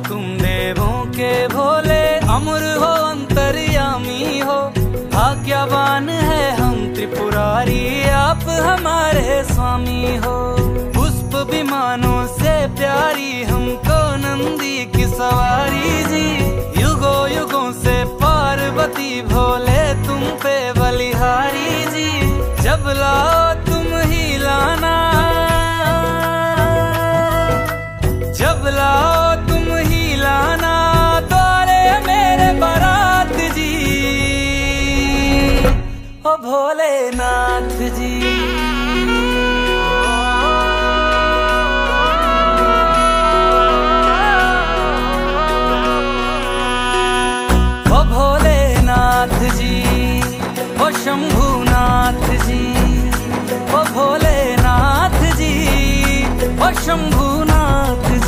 तुम देवों के भोले, अमर हो अंतर्यामी हो। भाग्यवान है हम त्रिपुरारी, आप हमारे स्वामी हो। पुष्प विमानों से प्यारी हमको नंदी की सवारी जी। युगों युगों से पार्वती भोले तुम पे बलिहारी जी। जब लाओ तुम ही लाना, जब लाओ तुम ही लाना, द्वारे मेरे बारात जी, ओ भोलेनाथ जी।